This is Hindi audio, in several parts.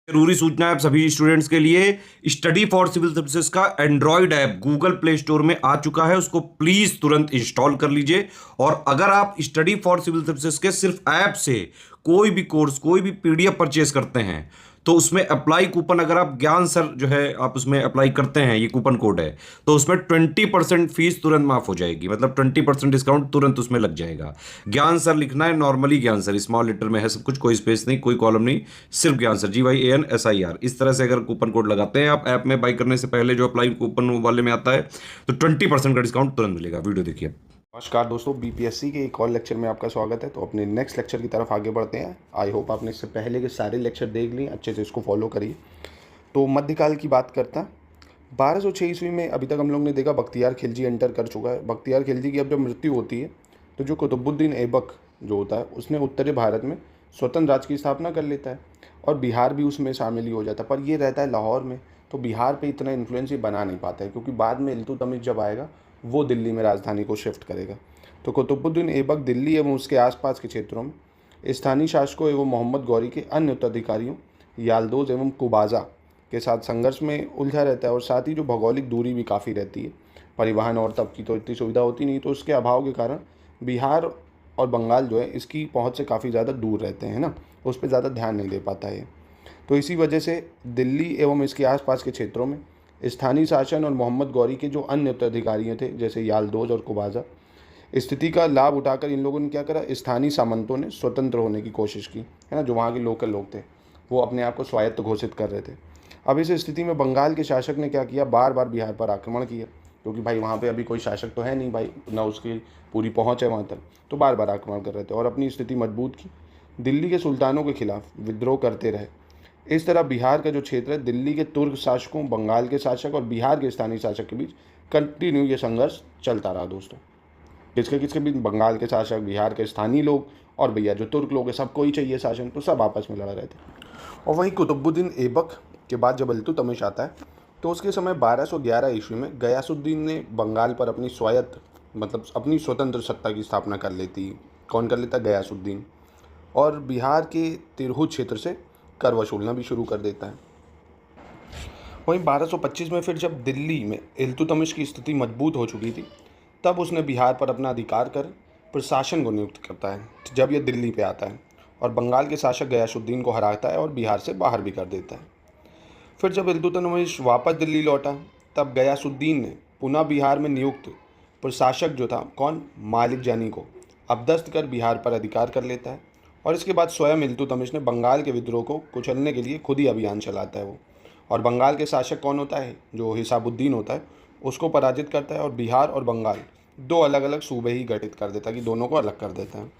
जरूरी सूचना है आप सभी स्टूडेंट्स के लिए। स्टडी फॉर सिविल सर्विसेज का Android app Google play store में आ चुका है, उसको प्लीज तुरंत इंस्टॉल कर लीजिए। और अगर आप स्टडी फॉर सिविल सर्विसेज के सिर्फ ऐप से कोई भी कोर्स कोई भी पीडीएफ परचेज करते हैं तो उसमें अप्लाई कूपन, अगर आप ज्ञान सर जो है आप उसमें अप्लाई करते हैं, ये कूपन कोड है, तो उसमें 20% फीस तुरंत माफ हो जाएगी। मतलब 20% डिस्काउंट तुरंत उसमें लग जाएगा। ज्ञान सर लिखना है, नॉर्मली ज्ञान सर स्मॉल लेटर में है सब कुछ, कोई स्पेस नहीं, कोई कॉलम नहीं, सिर्फ ज्ञान सर GYANSIR। इस तरह से अगर कूपन कोड लगाते हैं आप ऐप में बाई करने से पहले, जो अप्लाई कूपन वाले में आता है, तो 20% का डिस्काउंट तुरंत मिलेगा। वीडियो देखिए। नमस्कार दोस्तों, बीपीएससी के एक और लेक्चर में आपका स्वागत है। तो अपने नेक्स्ट लेक्चर की तरफ आगे बढ़ते हैं। आई होप आपने इससे पहले के सारे लेक्चर देख लिए, अच्छे से इसको फॉलो करिए। तो मध्यकाल की बात करता है। 1206 ईस्वी में अभी तक हम लोग ने देखा बख्तियार खिलजी एंटर कर चुका है। बख्तियार खिलजी की अब जब मृत्यु होती है तो जो कुतुबुद्दीन ऐबक जो होता है उसने उत्तरी भारत में स्वतंत्र राज्य की स्थापना कर लेता है और बिहार भी उसमें शामिल ही हो जाता है। पर ये रहता है लाहौर में, तो बिहार पे इतना इन्फ्लुएंस ये बना नहीं पाता है, क्योंकि बाद में इल्तुतमिश जब आएगा वो दिल्ली में राजधानी को शिफ्ट करेगा। तो कुतुबुद्दीन ऐबक दिल्ली एवं उसके आसपास के क्षेत्रों में स्थानीय शासकों एवं मोहम्मद गौरी के अन्य उत्तराधिकारियों यालदोज एवं कुबाजा के साथ संघर्ष में उलझा रहता है। और साथ ही जो भौगोलिक दूरी भी काफ़ी रहती है, परिवहन और तब की तो इतनी सुविधा होती नहीं, तो उसके अभाव के कारण बिहार और बंगाल जो है इसकी पहुंच से काफ़ी ज़्यादा दूर रहते हैं ना, उस पर ज़्यादा ध्यान नहीं दे पाता है। तो इसी वजह से दिल्ली एवं इसके आसपास के क्षेत्रों में स्थानीय शासन और मोहम्मद गौरी के जो अन्य उत्तराधिकारी थे जैसे यालदोज और कुबाजा, स्थिति का लाभ उठाकर इन लोगों ने क्या करा, स्थानीय सामंतों ने स्वतंत्र होने की कोशिश की, है ना। जो वहाँ के लोकल लोग थे वो अपने आप को स्वायत्त घोषित कर रहे थे। अब इस स्थिति में बंगाल के शासक ने क्या किया, बार बार बिहार पर आक्रमण किया, क्योंकि भाई वहाँ पे अभी कोई शासक तो है नहीं भाई, ना उसकी पूरी पहुँच है वहाँ तक, तो बार बार आक्रमण कर रहे थे और अपनी स्थिति मजबूत की। दिल्ली के सुल्तानों के खिलाफ विद्रोह करते रहे। इस तरह बिहार का जो क्षेत्र है, दिल्ली के तुर्क शासकों, बंगाल के शासक और बिहार के स्थानीय शासक के बीच कंटिन्यू ये संघर्ष चलता रहा दोस्तों। किसके किसके बीच, बंगाल के शासक, बिहार के स्थानीय लोग और भैया जो तुर्क लोग हैं, सबको ही चाहिए शासन, तो सब आपस में लड़ रहे थे। और वहीं कुतुबुद्दीन ऐबक के बाद जब इल्तुतमिश आता है तो उसके समय 1211 ईस्वी में गयासुद्दीन ने बंगाल पर अपनी स्वायत्त मतलब अपनी स्वतंत्र सत्ता की स्थापना कर लेती। कौन कर लेता, गयासुद्दीन। और बिहार के तिरहुत क्षेत्र से कर वसूलना भी शुरू कर देता है। वहीं 1225 में फिर जब दिल्ली में इल्तुतमिश की स्थिति मजबूत हो चुकी थी, तब उसने बिहार पर अपना अधिकार कर प्रशासन को नियुक्त करता है, जब यह दिल्ली पे आता है, और बंगाल के शासक गयासुद्दीन को हराता है और बिहार से बाहर भी कर देता है। फिर जब इल्तुतमिश वापस दिल्ली लौटा, तब गयासुद्दीन ने पुनः बिहार में नियुक्त प्रशासक जो था कौन, मालिक जानी को अपदस्थ कर बिहार पर अधिकार कर लेता है। और इसके बाद स्वयं इल्तुतमिश ने बंगाल के विद्रोह को कुचलने के लिए खुद ही अभियान चलाता है वो। और बंगाल के शासक कौन होता है, जो हिसाबुद्दीन होता है, उसको पराजित करता है और बिहार और बंगाल दो अलग अलग सूबे ही गठित कर देता है, कि दोनों को अलग कर देता है।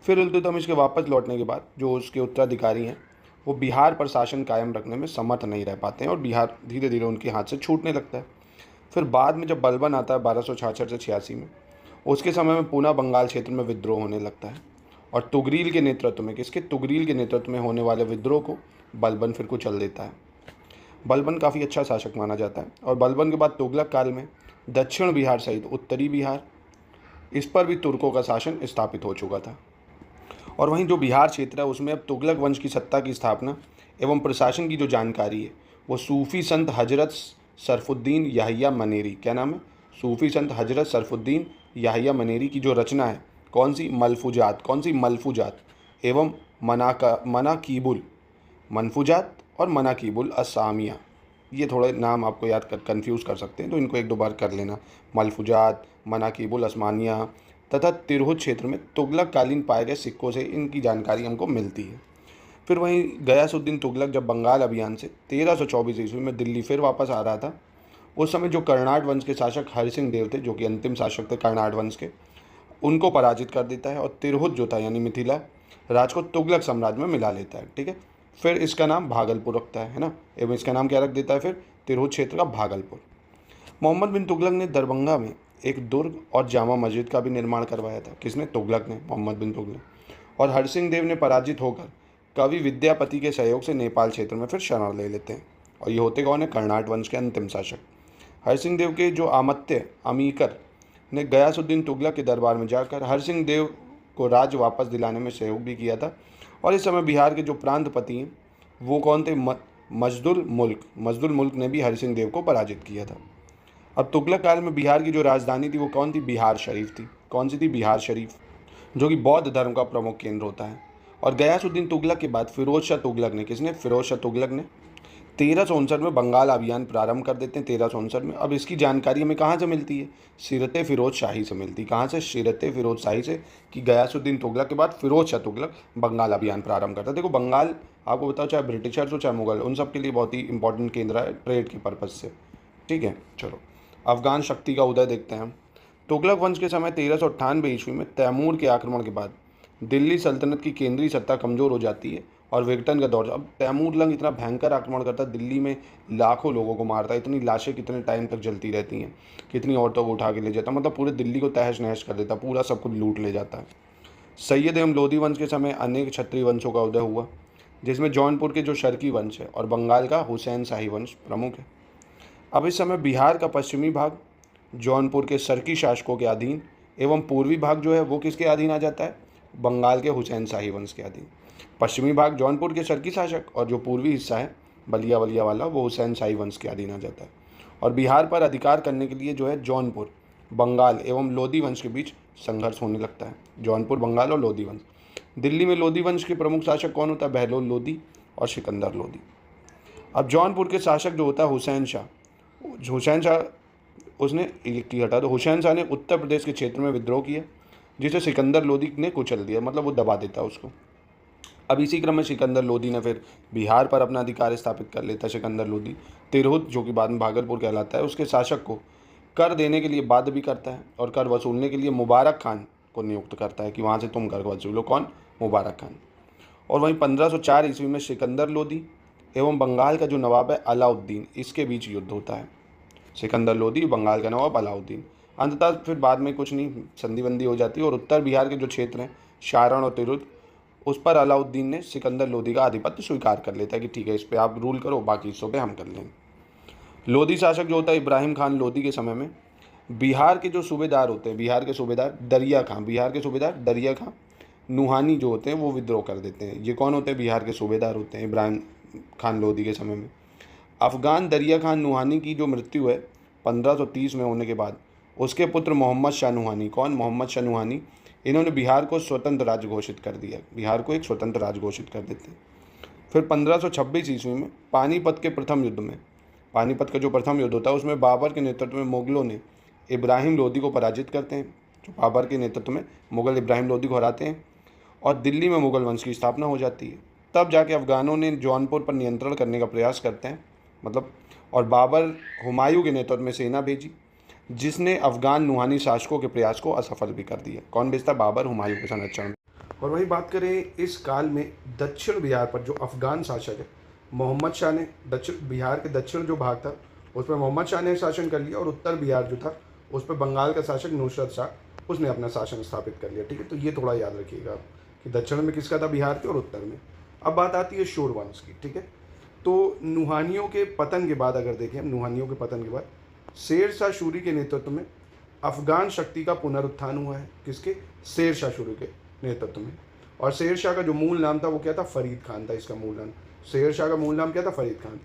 फिर इल्तुतमिश के वापस लौटने के बाद जो उसके उत्तराधिकारी हैं वो बिहार पर शासन कायम रखने में समर्थ नहीं रह पाते हैं और बिहार धीरे धीरे उनके हाथ से छूटने लगता है। फिर बाद में जब बलबन आता है 1266 से 86 में, उसके समय में पुनः बंगाल क्षेत्र में विद्रोह होने लगता है। और तुगरील के नेतृत्व में, किसके, तुगरील के नेतृत्व में होने वाले विद्रोह को बलबन फिर कुचल देता है। बलबन काफ़ी अच्छा शासक माना जाता है। और बलबन के बाद तुगलक काल में दक्षिण बिहार सहित उत्तरी बिहार, इस पर भी तुर्कों का शासन स्थापित हो चुका था। और वहीं जो बिहार क्षेत्र है उसमें अब तुगलक वंश की सत्ता की स्थापना एवं प्रशासन की जो जानकारी है वो सूफी संत हजरत सरफुद्दीन याहिया मनेरी, क्या नाम है, सूफी संत हजरत सरफुद्दीन याहिया मनेरी की जो रचना है, कौन सी, मलफूजात, कौन सी, मलफूजात एवं मनाकीबुल, मनफूजात और मनाकीबुल असामिया, ये थोड़े नाम आपको याद कर कन्फ्यूज़ कर सकते हैं, तो इनको एक दो बार कर लेना। मलफूजात, मनाकीबुल असमानिया तथा तिरहुत क्षेत्र में तुगलक कालीन पाए गए सिक्कों से इनकी जानकारी हमको मिलती है। फिर वहीं गयासुद्दीन तुगलक जब बंगाल अभियान से 1324 ईस्वी में दिल्ली फिर वापस आ रहा था, उस समय जो कर्नाट वंश के शासक हरिसिंह देव थे, जो कि अंतिम शासक थे कर्नाट वंश के, उनको पराजित कर देता है और तिरहुत जो था यानी मिथिला राज को तुगलक साम्राज्य में मिला लेता है। ठीक है, फिर इसका नाम भागलपुर रखता है ना, एवं इसका नाम क्या रख देता है फिर, तिरहुत क्षेत्र का भागलपुर। मोहम्मद बिन तुगलक ने दरभंगा में एक दुर्ग और जामा मस्जिद का भी निर्माण करवाया था। किसने, तुगलक ने, मोहम्मद बिन तुगलक। और हरसिंह देव ने पराजित होकर कवि विद्यापति के सहयोग से नेपाल क्षेत्र में फिर शरण ले लेते हैं। और ये होते कौन है, कर्नाट वंश के अंतिम शासक। हरसिंह देव के जो आमत्य अमीकर ने गयासुद्दीन तुगलक के दरबार में जाकर हरसिंह देव को राज्य वापस दिलाने में सहयोग भी किया था। और इस समय बिहार के जो प्रांतपति हैं वो कौन थे? मजदुल मुल्क ने भी हरि सिंह देव को पराजित किया था। अब तुगलक काल में बिहार की जो राजधानी थी वो कौन थी? बिहार शरीफ थी। कौन सी थी? बिहार शरीफ, जो कि बौद्ध धर्म का प्रमुख केंद्र होता है। और गयासुद्दीन तुगलक के बाद फिरोज शाह तुगलक ने, किसने? फिरोज शाह तुगलक ने 1359 में बंगाल अभियान प्रारंभ कर देते हैं 1359 में। अब इसकी जानकारी हमें कहाँ से मिलती है? सीरत फिरोज शाही से मिलती है। कहाँ से? सीरत फिरोज शाही से, कि गयासुद्दीन तुगलक के बाद फिरोज शाह तुगलक बंगाल अभियान प्रारंभ करता है। देखो बंगाल आपको बताओ, चाहे ब्रिटिशर्स हो चाहे मुगल, उन सब के लिए बहुत ही इंपॉर्टेंट केंद्र है ट्रेड के पर्पज़ से। ठीक है, चलो अफगान शक्ति का उदय देखते हैं हम। तुगलक वंश के समय 1398 ईस्वी में तैमूर के आक्रमण के बाद दिल्ली सल्तनत की केंद्रीय सत्ता कमज़ोर हो जाती है और विघटन का दौर। अब तैमूर लंग इतना भयंकर आक्रमण करता है, दिल्ली में लाखों लोगों को मारता है, इतनी लाशें कितने टाइम तक जलती रहती हैं, कितनी औरतों को उठा के ले जाता है, मतलब पूरे दिल्ली को तहस नहस कर देता, पूरा सब कुछ लूट ले जाता है। सैयद एवं लोधी वंश के समय अनेक क्षत्रिय वंशों का उदय हुआ, जिसमें जौनपुर के जो शर्की वंश है और बंगाल का हुसैन शाही वंश प्रमुख है। अब इस समय बिहार का पश्चिमी भाग जौनपुर के शर्की शासकों के अधीन एवं पूर्वी भाग जो है वो किसके अधीन आ जाता है? बंगाल के हुसैन शाही वंश के अधीन। पश्चिमी भाग जौनपुर के शर्की शासक और जो पूर्वी हिस्सा है बलिया वलिया वाला वो हुसैन शाही वंश के अधीन आ जाता है। और बिहार पर अधिकार करने के लिए जो है जौनपुर, बंगाल एवं लोधी वंश के बीच संघर्ष होने लगता है। जौनपुर, बंगाल और लोधी वंश। दिल्ली में लोधी वंश के प्रमुख शासक कौन होता है? बहलोल लोधी और सिकंदर लोधी। अब जौनपुर के शासक जो होता है हुसैन शाह, उसने एक हटा दो, हुसैन शाह ने उत्तर प्रदेश के क्षेत्र में विद्रोह किया, जिसे सिकंदर लोधी ने कुचल दिया, मतलब वो दबा देता उसको। अब इसी क्रम में सिकंदर लोधी ने फिर बिहार पर अपना अधिकार स्थापित कर लेता। सिकंदर लोधी तिरहुत, जो कि बाद में भागलपुर कहलाता है, उसके शासक को कर देने के लिए बाध्य भी करता है और कर वसूलने के लिए मुबारक खान को नियुक्त करता है कि वहाँ से तुम कर वसूलो। कौन? मुबारक खान। और वहीं 1504 ईस्वी में सिकंदर लोधी एवं बंगाल का जो नवाब है अलाउद्दीन, इसके बीच युद्ध होता है। सिकंदर लोधी, बंगाल का नवाब अलाउद्दीन। अंततः फिर बाद में कुछ नहीं, संधि बंदी हो जाती है और उत्तर बिहार के जो क्षेत्र हैं सारण और तिरहुत, उस पर अलाउद्दीन ने सिकंदर लोधी का आधिपत्य स्वीकार कर लेता है कि ठीक है, इस पर आप रूल करो, बाकी हिस्सों पे हम कर लेंगे। लोधी शासक जो होता है इब्राहिम खान लोधी के समय में बिहार के जो सूबेदार होते हैं, बिहार के सूबेदार दरिया खां नुहानी जो होते हैं वो विद्रोह कर देते हैं। ये कौन होते हैं? बिहार के सूबेदार होते हैं इब्राहिम खान लोधी के समय में। अफगान दरिया खान नुहानी की जो मृत्यु है 1530 में होने के बाद, उसके पुत्र मोहम्मद शाह नुहानी, कौन? मोहम्मद शाह नुहानी, इन्होंने बिहार को स्वतंत्र राज्य घोषित कर दिया। बिहार को एक स्वतंत्र राज्य घोषित कर देते हैं। फिर 1526 ईस्वी में पानीपत के प्रथम युद्ध में, पानीपत का जो प्रथम युद्ध होता है उसमें बाबर के नेतृत्व में मुगलों ने इब्राहिम लोधी को पराजित करते हैं। जो बाबर के नेतृत्व में मुगल इब्राहिम लोधी को हराते हैं और दिल्ली में मुगल वंश की स्थापना हो जाती है। तब जाके अफगानों ने जौनपुर पर नियंत्रण करने का प्रयास करते हैं, मतलब, और बाबर हुमायूं के नेतृत्व में सेना भेजी, जिसने अफगान नुहानी शासकों के प्रयास को असफल भी कर दिया। कौन भेजता? बाबर हुमायूं के संरक्षण। और वही बात करें इस काल में दक्षिण बिहार पर जो अफगान शासक है मोहम्मद शाह ने, दक्षिण बिहार के दक्षिण जो भाग था उस पर मोहम्मद शाह ने शासन कर लिया और उत्तर बिहार जो था उस पर बंगाल का शासक नुसरत शाह, उसने अपना शासन स्थापित कर लिया। ठीक है, तो ये थोड़ा याद रखिएगा कि दक्षिण में किसका था? बिहार के, और उत्तर में। अब बात आती है शोर वंश की। ठीक है, तो नुहानियों के पतन के बाद अगर देखें हम, नुहानियों के पतन के बाद शेर शाह सूरी के नेतृत्व में अफगान शक्ति का पुनरुत्थान हुआ है। किसके? शेर शाह सूरी के नेतृत्व में। और शेर शाह का जो मूल नाम था वो क्या था? फरीद खान था। इसका मूल नाम, शेर शाह का मूल नाम क्या था? फरीद खान।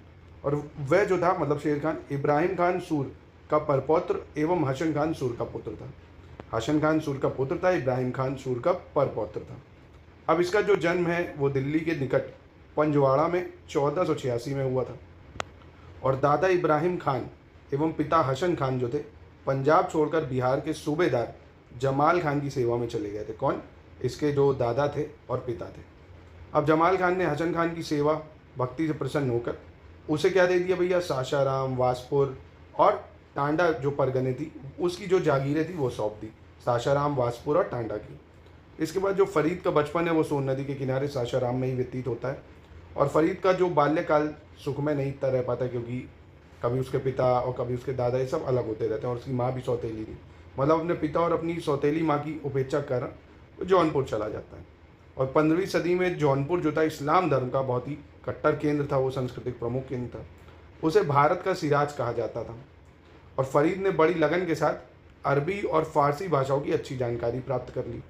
और वह जो था, मतलब शेर खान, इब्राहिम खान सूर का परपौत्र एवं हसन खान सूर का पुत्र था। हसन खान सूर का पुत्र था, इब्राहिम खान सूर का परपौत्र था। अब इसका जो जन्म है वो दिल्ली के निकट पंजवाड़ा में 1486 में हुआ था। और दादा इब्राहिम खान एवं पिता हसन खान जो थे पंजाब छोड़कर बिहार के सूबेदार जमाल खान की सेवा में चले गए थे। कौन? इसके जो दादा थे और पिता थे। अब जमाल खान ने हसन खान की सेवा भक्ति से प्रसन्न होकर उसे क्या दे दिया भैया? सासाराम, वासपुर और टांडा जो परगने थी उसकी जो जागीरें थी वो सौंप दी, सासाराम, वासपुर और टांडा की। इसके बाद जो फरीद का बचपन है वो सोन नदी के किनारे सासाराम में ही व्यतीत होता है। और फरीद का जो बाल्यकाल सुखमय नहीं इतना रह पाता, क्योंकि कभी उसके पिता और कभी उसके दादा ये सब अलग होते रहते हैं और उसकी माँ भी सौतेली थी, मतलब अपने पिता और अपनी सौतेली माँ की उपेक्षा कर वो जौनपुर चला जाता है। और 15वीं सदी में जौनपुर जो था इस्लाम धर्म का बहुत ही कट्टर केंद्र था, वो सांस्कृतिक प्रमुख केंद्र था, उसे भारत का सिराज कहा जाता था। और फरीद ने बड़ी लगन के साथ अरबी और फारसी भाषाओं की अच्छी जानकारी प्राप्त कर ली।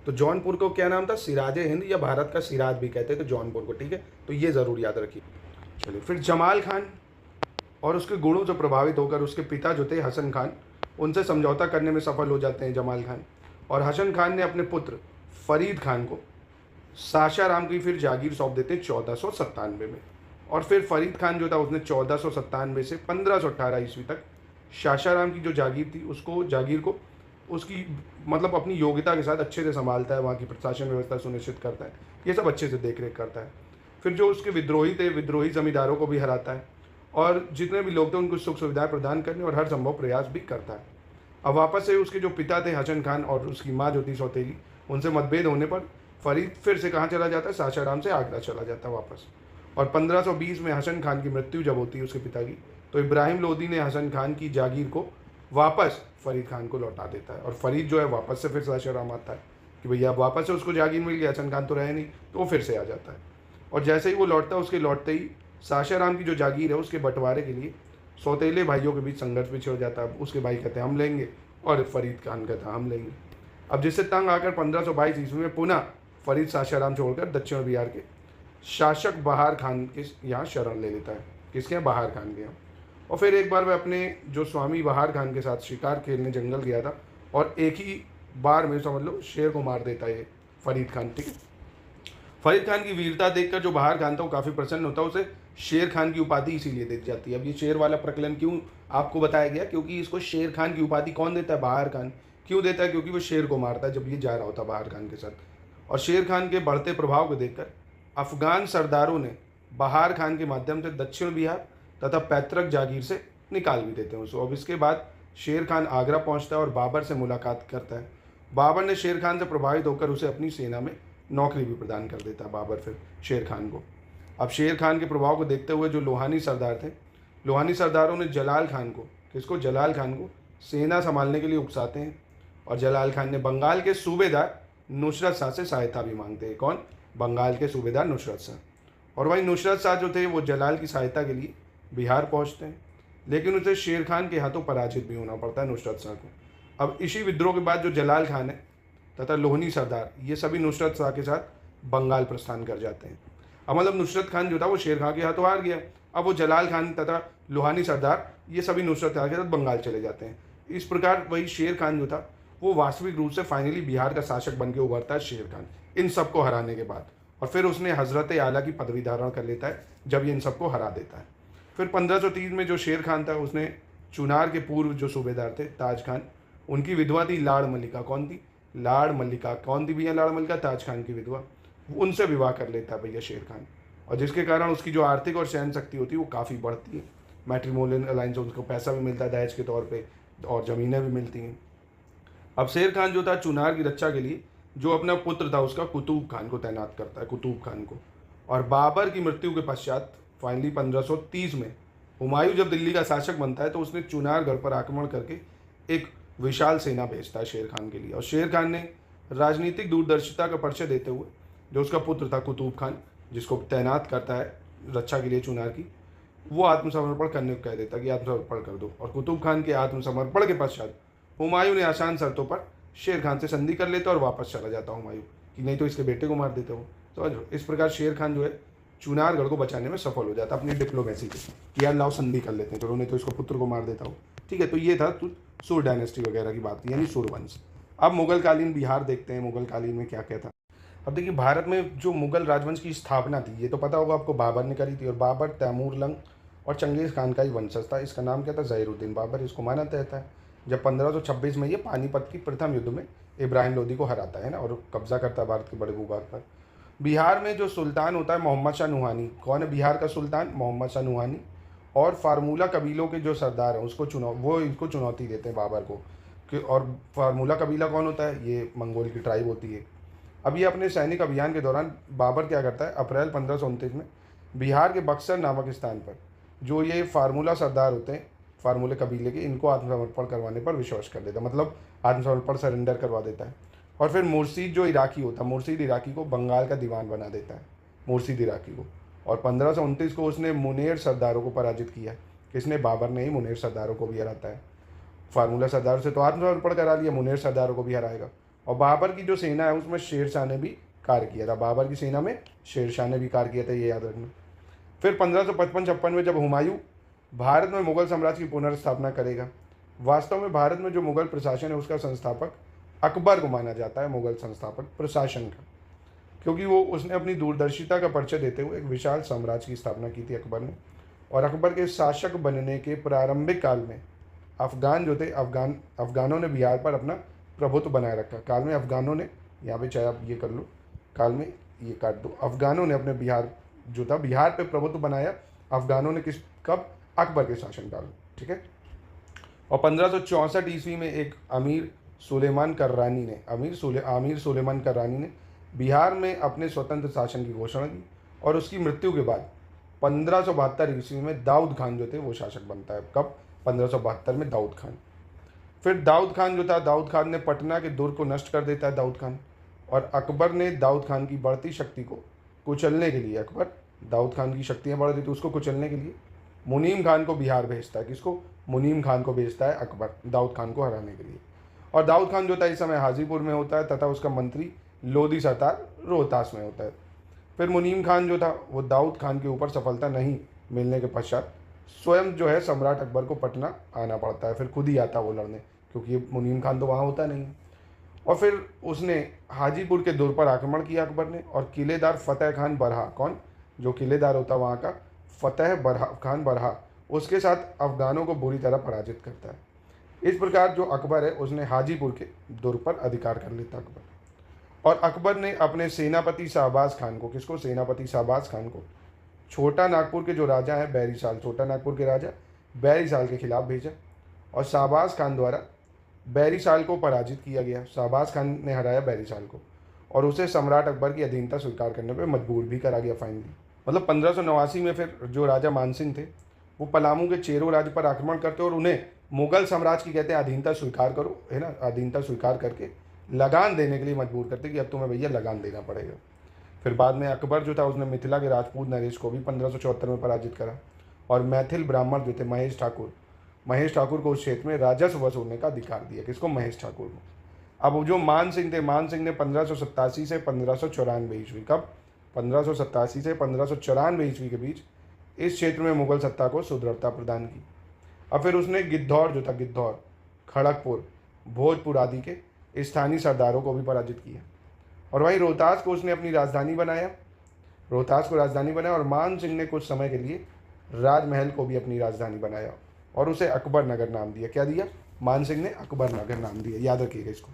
तो जौनपुर को क्या नाम था, सिराजे हिंद, या भारत का सिराज भी कहते थे जौनपुर को, ठीक है। तो ये ज़रूर याद रखिए। चलिए, फिर जमाल खान और उसके गुणों से प्रभावित होकर उसके पिता जो थे हसन खान, उनसे समझौता करने में सफल हो जाते हैं जमाल खान, और हसन खान ने अपने पुत्र फरीद खान को सासाराम की फिर जागीर सौंप देते हैं 1497 में। और फिर फरीद खान जो था उसने 1497 से 1518 ईस्वी तक सासाराम की जो जागीर थी उसको, जागीर को उसकी मतलब अपनी योग्यता के साथ अच्छे से संभालता है, वहाँ की प्रशासन व्यवस्था सुनिश्चित करता है, ये सब अच्छे से देख रेख करता है। फिर जो उसके विद्रोही थे, विद्रोही जमींदारों को भी हराता है, और जितने भी लोग थे उनको सुख सुविधाएं प्रदान करने और हर संभव प्रयास भी करता है। अब वापस से उसके जो पिता थे हसन खान और उसकी माँ जो थी सौतेली, उनसे मतभेद होने पर फरीद फिर से कहाँ चला जाता है, सासाराम से आगरा चला जाता है वापस। और 1520 में हसन खान की मृत्यु जब होती है उसके पिता की, तो इब्राहिम लोदी ने हसन खान की जागीर को वापस फरीद खान को लौटा देता है, और फरीद जो है वापस से फिर सासाराम आता है कि भैया अब वापस से उसको जागीर मिल गया, हसन खान तो रहे नहीं, तो वो फिर से आ जाता है। और जैसे ही वो लौटता है, उसके लौटते ही सासाराम की जो जागीर है उसके बंटवारे के लिए सौतेले भाइयों के बीच संघर्ष भी छिड़ जाता है। उसके भाई कहते हैं हम लेंगे, और फरीद खान कहता है हम लेंगे। अब जिससे तंग आकर 1522 ईस्वी में पुनः फरीद सासाराम छोड़कर दक्षिण बिहार के शासक बहार खान के यहाँ शरण ले लेता है। किसके यहाँ? बहार खान के यहाँ। और फिर एक बार वह अपने जो स्वामी बहार खान के साथ शिकार खेलने जंगल गया था, और एक ही बार में समझ लो शेर को मार देता है ये फरीद खान, ठीक है। फरीद खान की वीरता देखकर जो बहार खान था वो काफ़ी प्रसन्न होता है, उसे शेर खान की उपाधि इसीलिए दी जाती है। अब ये शेर वाला प्रकरण क्यों आपको बताया गया, क्योंकि इसको शेर खान की उपाधि कौन देता है? बहार खान। क्यों देता है? क्योंकि वो शेर को मारता है जब ये जा रहा होता है बहार खान के साथ। और शेर खान के बढ़ते प्रभाव को देखकर अफगान सरदारों ने बहार खान के माध्यम से दक्षिण बिहार तथा पैतृक जागीर से निकाल भी देते हैं उसको। अब इसके बाद शेर खान आगरा पहुंचता है और बाबर से मुलाकात करता है। बाबर ने शेर खान से प्रभावित होकर उसे अपनी सेना में नौकरी भी प्रदान कर देता है बाबर फिर शेर खान को। अब शेर खान के प्रभाव को देखते हुए जो लोहानी सरदार थे, लोहानी सरदारों ने जलाल खान को, किसको? जलाल खान को सेना संभालने के लिए उकसाते हैं, और जलाल खान ने बंगाल के सूबेदार नुसरत शाह से सहायता भी मांगते हैं। कौन? बंगाल के सूबेदार नुसरत शाह। और वहीं नुसरत शाह जो थे वो जलाल की सहायता के लिए बिहार पहुंचते हैं, लेकिन उसे शेर खान के हाथों पराजित भी होना पड़ता है नुसरत शाह को। अब इसी विद्रोह के बाद जो जलाल खान है तथा लोहनी सरदार, ये सभी नुसरत शाह के साथ बंगाल प्रस्थान कर जाते हैं। अब मतलब नुसरत खान जो था वो शेर खान के हाथों हार गया। अब वो जलाल खान तथा लोहानी सरदार ये सभी नुसरत शाह के साथ बंगाल चले जाते हैं। इस प्रकार वही शेर खान जो था वो वास्तविक रूप से फाइनली बिहार का शासक बन के उभरता है शेर खान, इन सबको हराने के बाद। और फिर उसने हजरत आला की पदवी धारण कर लेता है जब ये इन सबको हरा देता है। फिर 1530 में जो शेर खान था उसने चुनार के पूर्व जो सूबेदार थे ताज खान, उनकी विधवा थी लाड़ मल्लिका। कौन थी? लाड़ मल्लिका। कौन थी भैया लाड़ मल्लिका? ताज खान की विधवा। उनसे विवाह कर लेता है भैया शेर खान, और जिसके कारण उसकी जो आर्थिक और सहन शक्ति होती है वो काफ़ी बढ़ती है। मैट्रिमोनियल अलायंस, उनको पैसा भी मिलता है दहेज के तौर पे, और ज़मीनें भी मिलती हैं। अब शेर खान जो था चुनार की रक्षा के लिए जो अपना पुत्र था उसका कुतुब खान को तैनात करता है, कुतुब खान को। और बाबर की मृत्यु के पश्चात फाइनली 1530 में हुमायूं जब दिल्ली का शासक बनता है तो उसने चुनारगढ़ पर आक्रमण करके एक विशाल सेना भेजता है शेर खान के लिए। और शेर खान ने राजनीतिक दूरदर्शिता का परिचय देते हुए जो उसका पुत्र था कुतुब खान, जिसको तैनात करता है रक्षा के लिए चुनार की, वो आत्मसमर्पण करने को कह देता कि आत्मसमर्पण कर दो। और कुतुब खान के आत्मसमर्पण के पश्चात हुमायूं ने आसान शर्तों पर शेर खान से संधि कर लेता और वापस चला जाता हुमायूं कि नहीं तो इसके बेटे को मार देते हो। तो इस प्रकार शेर खान जो है चुनारगढ़ को बचाने में सफल हो जाता अपनी डिप्लोमेसी से कि यार लाओ संधि कर लेते हैं, चलो नहीं तो इसको पुत्र को मार देता हो। ठीक है, तो ये था सुर डायनेस्टी वगैरह की बात, यानी सूरवंश। अब मुगलकालीन बिहार देखते हैं, मुगलकालीन में क्या क्या था। अब देखिए भारत में जो मुगल राजवंश की स्थापना थी ये तो पता होगा आपको, बाबर ने करी थी। और बाबर तैमूर लंग और चंगेज़ खान का ही वंशज था। इसका नाम क्या था? ज़हीरुद्दीन बाबर। इसको माना जाता है जब 1526 में ये पानीपत की प्रथम युद्ध में इब्राहिम लोदी को हराता है ना, और कब्जा करता है भारत के बड़े भूभाग पर। बिहार में जो सुल्तान होता है मोहम्मद शाह नूहानी। कौन है बिहार का सुल्तान? मोहम्मद शाह नूहानी। और फार्मूला कबीलों के जो सरदार हैं उसको वो इनको चुनौती देते हैं बाबर को कि, और फार्मूला कबीला कौन होता है? ये मंगोल की ट्राइब होती है। अब ये अपने सैनिक अभियान के दौरान बाबर क्या करता है, अप्रैल 1529 में बिहार के बक्सर नामक स्थान पर जो ये फार्मूला सरदार होते हैं फार्मूले कबीले के, इनको आत्मसमर्पण करवाने पर विश्वास कर देता है, मतलब आत्मसमर्पण सरेंडर करवा देता है। और फिर मुर्शीद जो इराकी होता है, मुर्शीद इराकी को बंगाल का दीवान बना देता है, मुर्शीद इराकी को। और 1529 को उसने मुनेर सरदारों को पराजित किया। किसने? बाबर ने ही मुनेर सरदारों को भी हराता है। फार्मूला सरदारों से तो आत्मसमर्पण करा लिया, मुनेर सरदारों को भी हराएगा। और बाबर की जो सेना है उसमें शेर शाह ने भी कार्य किया था। बाबर की सेना में शेर शाह ने भी कार्य किया था, ये याद रखना। फिर 1555-56 में जब हुमायूं भारत में मुगल साम्राज्य की पुनर्स्थापना करेगा। वास्तव में भारत में जो मुगल प्रशासन है उसका संस्थापक अकबर को माना जाता है, मुगल संस्थापक प्रशासन का, क्योंकि उसने अपनी दूरदर्शिता का परिचय देते हुए एक विशाल साम्राज्य की स्थापना की थी अकबर ने। और अकबर के शासक बनने के प्रारंभिक काल में अफगान जो थे, अफगानों ने बिहार पर अपना प्रभुत्व बनाए रखा। काल में अफगानों ने, यहाँ पे चाहे आप ये कर लो, काल में ये काट दो, अफगानों ने अपने बिहार जो था, बिहार पे प्रभुत्व बनाया अफगानों ने। कब? अकबर के शासनकाल में, ठीक है। और 1564 ईस्वी में एक आमिर सुलेमान कर्रानी ने बिहार में अपने स्वतंत्र शासन की घोषणा की। और उसकी मृत्यु के बाद 1572 ईस्वी में दाऊद खान जो थे वो शासक बनता है। कब? 1572 में दाऊद खान। फिर दाऊद खान जो था, दाऊद खान ने पटना के दुर्ग को नष्ट कर देता है दाऊद खान। और अकबर ने दाऊद खान की बढ़ती शक्ति को कुचलने के लिए, अकबर दाऊद खान की शक्तियाँ बढ़ रही थी, उसको कुचलने के लिए मुनीम खान को बिहार भेजता है। किसको? मुनीम खान को भेजता है अकबर, दाऊद खान को हराने के लिए। और दाऊद खान जो था इस समय हाजीपुर में होता है तथा उसका मंत्री लोधी सरदार रोहतास में होता है। फिर मुनीम खान जो था वो दाऊद खान के ऊपर सफलता नहीं मिलने के पश्चात स्वयं जो है सम्राट अकबर को पटना आना पड़ता है। फिर खुद ही आता है वो लड़ने, क्योंकि मुनीम खान तो वहाँ होता नहीं। और फिर उसने हाजीपुर के दुर्ग पर आक्रमण किया अकबर ने। और किलेदार फतेह खान बरहा, कौन? जो किलेदार होता वहाँ का, फतेह खान बरहा, उसके साथ अफगानों को बुरी तरह पराजित करता है। इस प्रकार जो अकबर है उसने हाजीपुर के दुर्ग पर अधिकार कर लेता अकबर। और अकबर ने अपने सेनापति शाहबाज खान को, किसको? सेनापति शाहबाज खान को छोटा नागपुर के जो राजा हैं बैरीसाल, छोटा नागपुर के राजा बैरीसाल के खिलाफ भेजा। और शाहबाज खान द्वारा बैरीसाल को पराजित किया गया। शाहबाज खान ने हराया बैरीसाल को और उसे सम्राट अकबर की अधीनता स्वीकार करने पर मजबूर भी करा गया फाइनली। मतलब 1589 में फिर जो राजा मानसिंह थे वो पलामू के चेरो राज्य पर आक्रमण करते और उन्हें मुगल साम्राज्य की, कहते हैं, अधीनता स्वीकार करो, है ना, अधीनता स्वीकार करके लगान देने के लिए मजबूर करते कि अब तुम्हें भैया लगान देना पड़ेगा। फिर बाद में अकबर जो था उसने मिथिला के राजपूत नरेश को भी 1574 में पराजित करा। और मैथिल ब्राह्मण जो थे महेश ठाकुर को उस क्षेत्र में राजस्व वसूलने का अधिकार दिया। किसको? महेश ठाकुर को। अब जो मान सिंह थे, मान सिंह ने 1587 से 1594 ईस्वी, कब? 1587 से 1594 ईस्वी के बीच इस क्षेत्र में मुगल सत्ता को सुदृढ़ता प्रदान की। अब फिर उसने गिद्धौर जो था, गिद्धौर, खड़गपुर, भोजपुर आदि के स्थानीय सरदारों को भी पराजित किया। और वहीं रोहतास को उसने अपनी राजधानी बनाया, और मान सिंह ने कुछ समय के लिए राजमहल को भी अपनी राजधानी बनाया और उसे अकबर नगर नाम दिया। क्या दिया? मान सिंह ने अकबर नगर नाम दिया, याद रखिएगा इसको।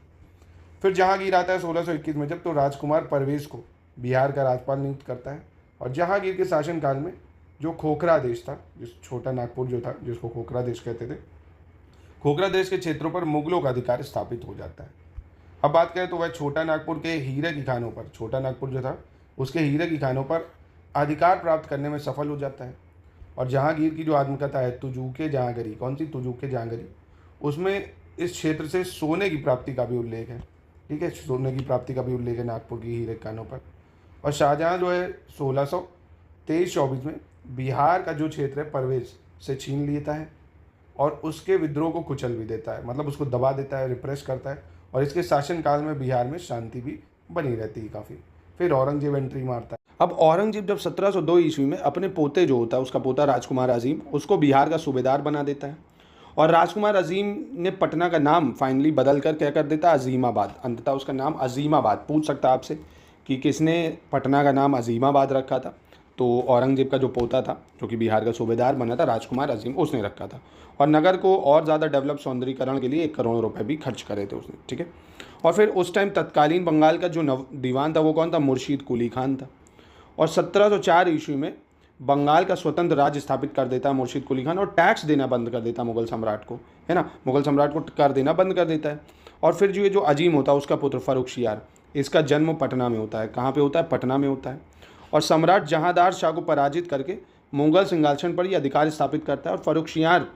फिर जहांगीर आता है 1621 में, जब तो राजकुमार परवेज को बिहार का राज्यपाल नियुक्त करता है। और जहांगीर के शासनकाल में जो खोखरा देश था, जिस छोटा नागपुर जो था, जिसको खोखरा देश कहते थे, खोखरा देश के क्षेत्रों पर मुगलों का अधिकार स्थापित हो जाता है। अब बात करें तो वह छोटा नागपुर के हीरे की खानों पर, छोटा नागपुर जो था उसके हीरे की खानों पर अधिकार प्राप्त करने में सफल हो जाता है। और जहांगीर की जो आत्मकथा है तुजूके जहांगीरी, कौन सी? तुजूके जहांगीरी, उसमें इस क्षेत्र से सोने की प्राप्ति का भी उल्लेख है, ठीक है, सोने की प्राप्ति का भी उल्लेख है नागपुर की हीरे की खानों पर। और शाहजहाँ जो है 1623-24 में बिहार का जो क्षेत्र है परवेज से छीन लेता है और उसके विद्रोह को कुचल भी देता है, मतलब उसको दबा देता है, रिप्रेस करता है। और इसके शासनकाल में बिहार में शांति भी बनी रहती है काफ़ी। फिर औरंगजेब एंट्री मारता है। अब औरंगजेब जब 1702 ईस्वी में अपने पोते जो होता है, उसका पोता राजकुमार अजीम, उसको बिहार का सूबेदार बना देता है। और राजकुमार अजीम ने पटना का नाम फाइनली बदल कर क्या कर देता है? अजीमाबाद। अंततः उसका नाम अजीमाबाद। पूछ सकता है आपसे कि किसने पटना का नाम अजीमाबाद रखा था? तो औरंगजेब का जो पोता था, जो कि बिहार का सूबेदार बना था, राजकुमार अजीम, उसने रखा था। और नगर को और ज़्यादा डेवलप सौंदर्यीकरण के लिए 1 करोड़ रुपए भी खर्च करे थे उसने, ठीक है। और फिर उस टाइम तत्कालीन बंगाल का जो दीवान था वो कौन था? मुर्शीद कुली खान था। और 1704 ईस्वी में बंगाल का स्वतंत्र राज्य स्थापित कर देता है मुर्शीद कुली खान और टैक्स देना बंद कर देता है मुगल सम्राट को, है ना, मुगल सम्राट को कर देना बंद कर देता है। और फिर जो अजीम होता है उसका पुत्र फर्रुखशियार, इसका जन्म पटना में होता है। कहाँ पे होता है? पटना में होता है। और सम्राट जहांदार शाह को पराजित करके मुगल सिंहासन पर ही अधिकार स्थापित करता है। और फर्रुखशियार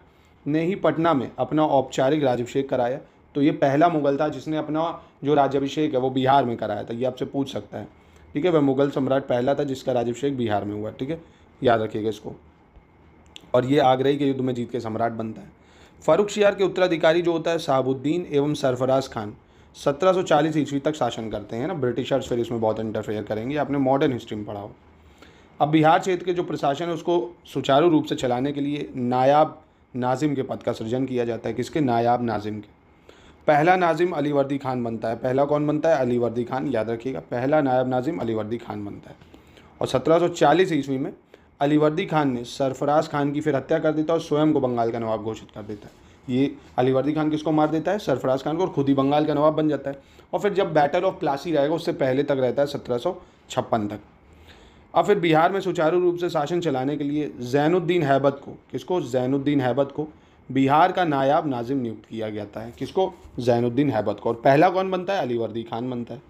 ने ही पटना में अपना औपचारिक राज्याभिषेक कराया। तो ये पहला मुगल था जिसने अपना जो राज्याभिषेक है वो बिहार में कराया था। ये आपसे पूछ सकता है, ठीक है। वह मुगल सम्राट पहला था जिसका राज्याभिषेक बिहार में हुआ, ठीक है, याद रखिएगा इसको। और ये आगरा के युद्ध में जीत के सम्राट बनता है। फर्रुखशियार के उत्तराधिकारी जो होता है शहाबुद्दीन एवं सरफराज खान, 1740 ईस्वी तक शासन करते हैं ना। ब्रिटिशर्स फिर इसमें बहुत इंटरफेयर करेंगे, आपने मॉडर्न हिस्ट्री में पढ़ा हो। अब बिहार क्षेत्र के जो प्रशासन है उसको सुचारू रूप से चलाने के लिए नायाब नाजिम के पद का सृजन किया जाता है। किसके? नायाब नाजिम के। पहला नाजिम अलीवर्दी खान बनता है। पहला कौन बनता है? अलीवर्दी खान, याद रखिएगा। पहला नायब नाजिम अलीवर्दी खान बनता है। और 1740 ईस्वी में अलीवर्दी खान ने सरफराज खान की फिर हत्या कर देता है और स्वयं को बंगाल का नवाब घोषित कर देता है। ये अलीवर्दी खान किसको मार देता है? सरफराज खान को, और खुद ही बंगाल का नवाब बन जाता है। और फिर जब बैटल ऑफ प्लासी रहेगा उससे पहले तक रहता है 1756 तक। अब फिर बिहार में सुचारू रूप से शासन चलाने के लिए ज़ैनुद्दीन हैबत को, किसको? ज़ैनुद्दीन हैबत को बिहार का नायाब नाजिम नियुक्त किया जाता है। किसको? ज़ैनुद्दीन हैबत को। और पहला कौन बनता है? अलीवर्दी खान बनता है।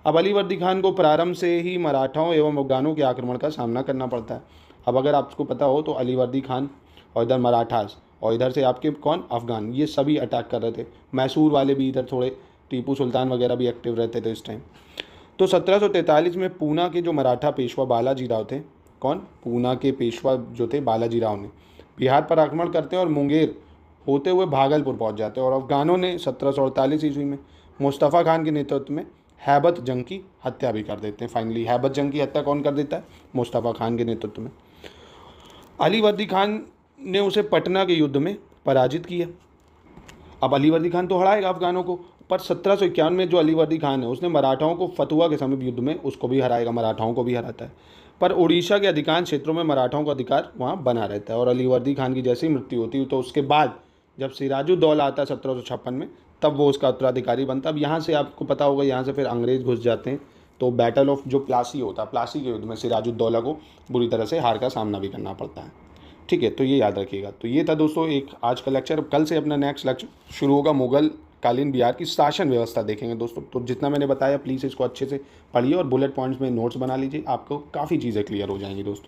अब अलीवर्दी खान को प्रारंभ से ही मराठाओं एवं अफगानों के आक्रमण का सामना करना पड़ता है। अब अगर आपको पता हो तो अलीवर्दी खान और इधर मराठास और इधर से आपके कौन? अफगान, ये सभी अटैक कर रहे थे। मैसूर वाले भी इधर थोड़े, टीपू सुल्तान वगैरह भी एक्टिव रहते थे इस टाइम। तो 1743 में पूना के जो मराठा पेशवा बालाजी राव थे, कौन? पूना के पेशवा जो थे बालाजी राव ने बिहार पर आक्रमण करते हैं और मुंगेर होते हुए भागलपुर पहुंच जाते हैं। और अफगानों ने 1748 ईस्वी में मुस्तफ़ा खान के नेतृत्व में हैबत जंग की हत्या भी कर देते हैं। फाइनली हैबत जंग की हत्या कौन कर देता है? मुस्तफ़ा खान के नेतृत्व में। अलीवर्दी खान ने उसे पटना के युद्ध में पराजित किया। अब अलीवर्दी खान तो हराएगा अफगानों को, पर 1751 में जो अलीवर्दी खान है उसने मराठाओं को फतुआ के समीप युद्ध में उसको भी हराएगा, मराठाओं को भी हराता है। पर उड़ीसा के अधिकांश क्षेत्रों में मराठाओं का अधिकार वहाँ बना रहता है। और अलीवर्दी खान की जैसी मृत्यु होती है तो उसके बाद जब सिराजुद्दौला आता है 1756 में, तब वो उसका उत्तराधिकारी बनता है। अब यहाँ से आपको पता होगा, यहाँ से फिर अंग्रेज घुस जाते हैं, तो बैटल ऑफ जो प्लासी होता है, प्लासी के युद्ध में सिराजुद्दौला को बुरी तरह से हार का सामना भी करना पड़ता है। ठीक है, तो ये याद रखिएगा। तो ये था दोस्तों एक आज का लेक्चर। कल से अपना नेक्स्ट लेक्चर शुरू होगा, मुगल कालीन बिहार की शासन व्यवस्था देखेंगे दोस्तों। तो जितना मैंने बताया प्लीज़ इसको अच्छे से पढ़िए और बुलेट पॉइंट्स में नोट्स बना लीजिए, आपको काफ़ी चीज़ें क्लियर हो जाएंगी दोस्तों।